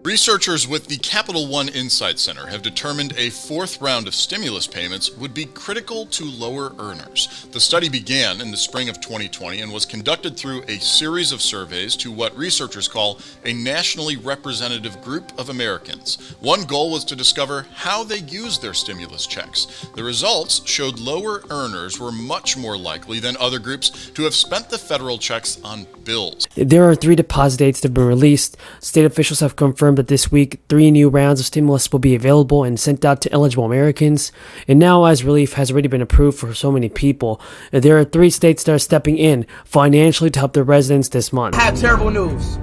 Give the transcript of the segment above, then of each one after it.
Researchers with the Capital One Insight Center have determined a fourth round of stimulus payments would be critical to lower earners. The study began in the spring of 2020 and was conducted through a series of surveys to what researchers call a nationally representative group of Americans. One goal was to discover how they used their stimulus checks. The results showed lower earners were much more likely than other groups to have spent the federal checks on bills. There are 3 deposit dates that have been released. State officials have confirmed that this week 3 new rounds of stimulus will be available and sent out to eligible Americans. And now, as relief has already been approved for so many people, there are 3 states that are stepping in financially to help their residents this month. I have terrible news.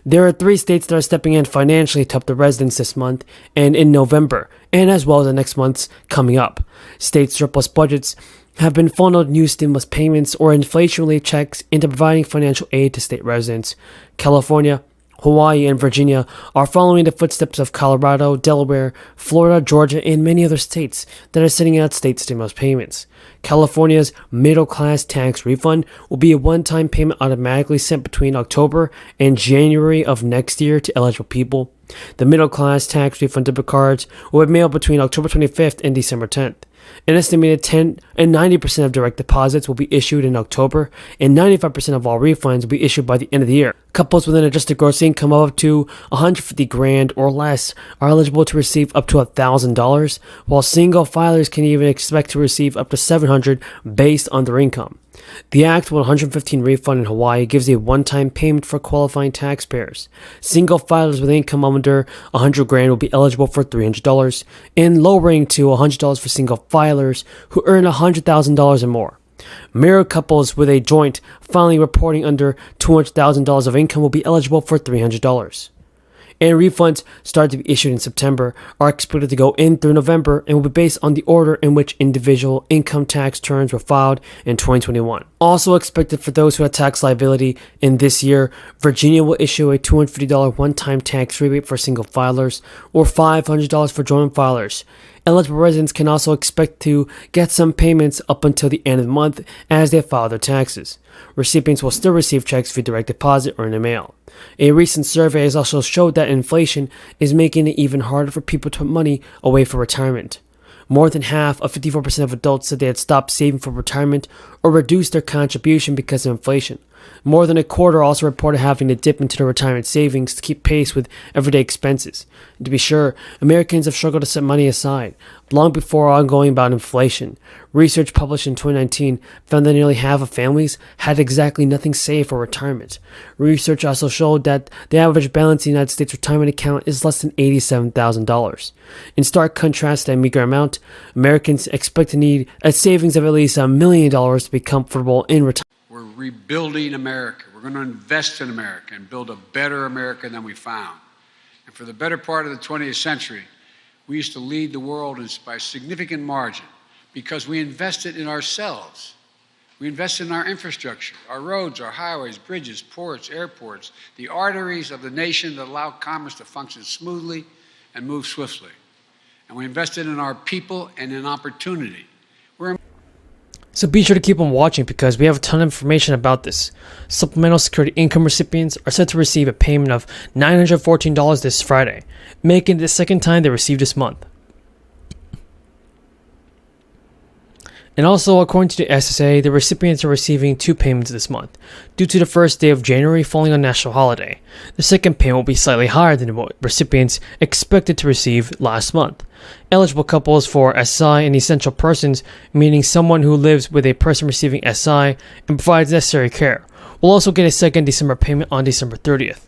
There are 3 states that are stepping in financially to help the residents this month and in November, and as well as the next months coming up. State surplus budgets have been funneled new stimulus payments or inflation relief checks into providing financial aid to state residents. California, Hawaii, and Virginia are following the footsteps of Colorado, Delaware, Florida, Georgia, and many other states that are sending out state stimulus payments. California's middle-class tax refund will be a one-time payment automatically sent between October and January of next year to eligible people. The middle-class tax refund debit cards will be mailed between October 25th and December 10th. An estimated 10 and 90% of direct deposits will be issued in October, and 95% of all refunds will be issued by the end of the year. Couples with an adjusted gross income of up to $150,000 or less are eligible to receive up to $1,000, while single filers can even expect to receive up to $700 based on their income. The Act 115 refund in Hawaii gives a one-time payment for qualifying taxpayers. Single filers with income under $100,000 will be eligible for $300, and lowering to $100 for single filers who earn $100,000 or more. Married couples with a joint filing reporting under $200,000 of income will be eligible for $300. And refunds started to be issued in September, are expected to go in through November, and will be based on the order in which individual income tax returns were filed in 2021. Also expected for those who had tax liability in this year, Virginia will issue a $250 one-time tax rebate for single filers or $500 for joint filers. Eligible residents can also expect to get some payments up until the end of the month as they file their taxes. Recipients will still receive checks via direct deposit or in the mail. A recent survey has also showed that inflation is making it even harder for people to put money away for retirement. More than half of 54% of adults said they had stopped saving for retirement or reduced their contribution because of inflation. More than a quarter also reported having to dip into their retirement savings to keep pace with everyday expenses. And to be sure, Americans have struggled to set money aside, long before ongoing bout of inflation. Research published in 2019 found that nearly half of families had exactly nothing saved for retirement. Research also showed that the average balance in the United States retirement account is less than $87,000. In stark contrast to that meager amount, Americans expect to need a savings of at least $1 million to be comfortable in retirement. We're rebuilding America. We're going to invest in America and build a better America than we found. And for the better part of the 20th century, we used to lead the world by a significant margin because we invested in ourselves. We invested in our infrastructure, our roads, our highways, bridges, ports, airports, the arteries of the nation that allow commerce to function smoothly and move swiftly. And we invested in our people and in opportunity. So be sure to keep on watching because we have a ton of information about this. Supplemental Security Income recipients are set to receive a payment of $914 this Friday, making it the second time they received this month. And also, according to the SSA, the recipients are receiving 2 payments this month, due to the first day of January falling on national holiday. The second payment will be slightly higher than what recipients expected to receive last month. Eligible couples for SI and essential persons, meaning someone who lives with a person receiving SI and provides necessary care, will also get a second December payment on December 30th.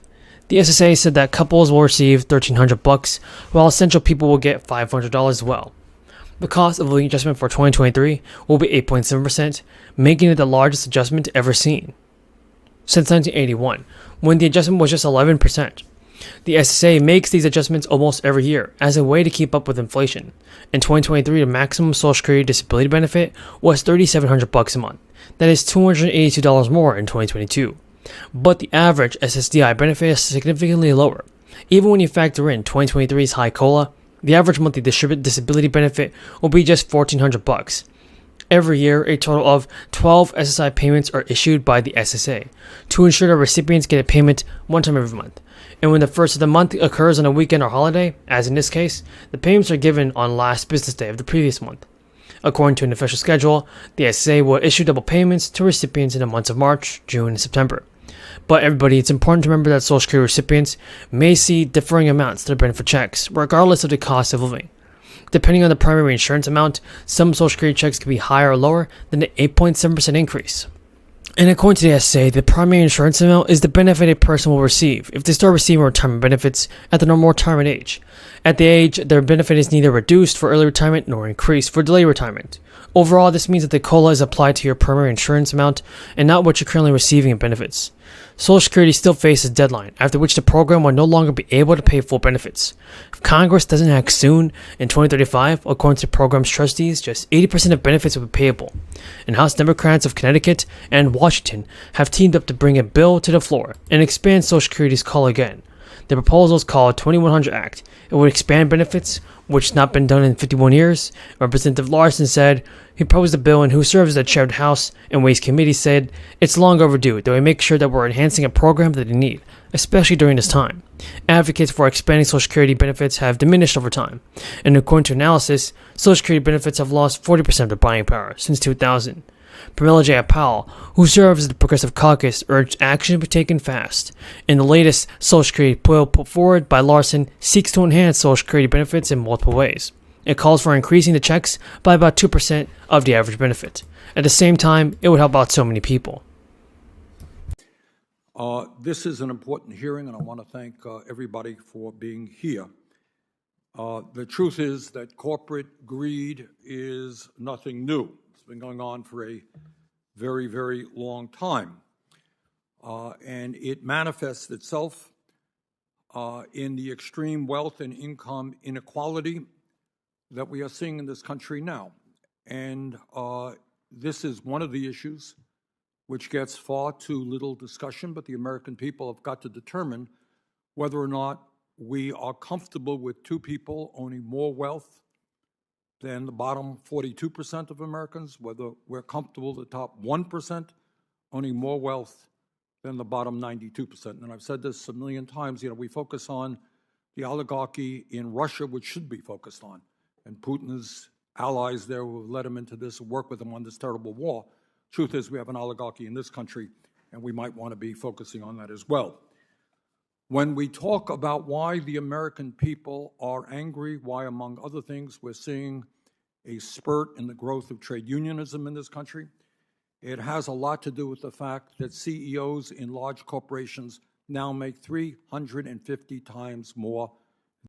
The SSA said that couples will receive $1,300, while essential people will get $500 as well. The cost of living adjustment for 2023 will be 8.7%, making it the largest adjustment ever seen since 1981, when the adjustment was just 11%. The SSA makes these adjustments almost every year as a way to keep up with inflation. In 2023, the maximum Social Security disability benefit was $3,700 a month. That is $282 more in 2022. But the average SSDI benefit is significantly lower. Even when you factor in 2023's high COLA, the average monthly distributed disability benefit will be just $1,400. Every year, a total of 12 SSI payments are issued by the SSA to ensure that recipients get a payment one time every month. And when the first of the month occurs on a weekend or holiday, as in this case, the payments are given on last business day of the previous month. According to an official schedule, the SSA will issue double payments to recipients in the months of March, June, and September. But everybody, it's important to remember that Social Security recipients may see differing amounts to their benefit checks, regardless of the cost of living. Depending on the primary insurance amount, some Social Security checks can be higher or lower than the 8.7% increase. And according to the SSA, the primary insurance amount is the benefit a person will receive if they start receiving retirement benefits at the normal retirement age. At the age, their benefit is neither reduced for early retirement nor increased for delayed retirement. Overall, this means that the COLA is applied to your primary insurance amount and not what you're currently receiving in benefits. Social Security still faces a deadline, after which the program will no longer be able to pay full benefits. If Congress doesn't act soon, in 2035, according to the program's trustees, just 80% of benefits will be payable. And House Democrats of Connecticut and Washington have teamed up to bring a bill to the floor and expand Social Security's COLA again. The proposal is called 2100 Act. It would expand benefits, which has not been done in 51 years. Representative Larson said he proposed the bill, and who serves as the chair of the House and Ways Committee said it's long overdue, that we make sure that we're enhancing a program that they need, especially during this time. Advocates for expanding Social Security benefits have diminished over time, and according to analysis, Social Security benefits have lost 40% of their buying power since 2000. Pramila Jayapal, who serves as the Progressive Caucus, urged action to be taken fast. And the latest Social Security bill put forward by Larson seeks to enhance Social Security benefits in multiple ways. It calls for increasing the checks by about 2% of the average benefit. At the same time, it would help out so many people. This is an important hearing, and I want to thank everybody for being here. The truth is that corporate greed is nothing new. It's been going on for a very, very long time. And it manifests itself in the extreme wealth and income inequality that we are seeing in this country now. And this is one of the issues which gets far too little discussion, but the American people have got to determine whether or not we are comfortable with two people owning more wealth than the bottom 42% of Americans, whether we're comfortable with the top 1% owning more wealth than the bottom 92%. And I've said this a million times, we focus on the oligarchy in Russia, which should be focused on, and Putin's allies there who have led him into this, work with him on this terrible war. Truth is, we have an oligarchy in this country, and we might want to be focusing on that as well. When we talk about why the American people are angry, why, among other things, we're seeing a spurt in the growth of trade unionism in this country, it has a lot to do with the fact that CEOs in large corporations now make 350 times more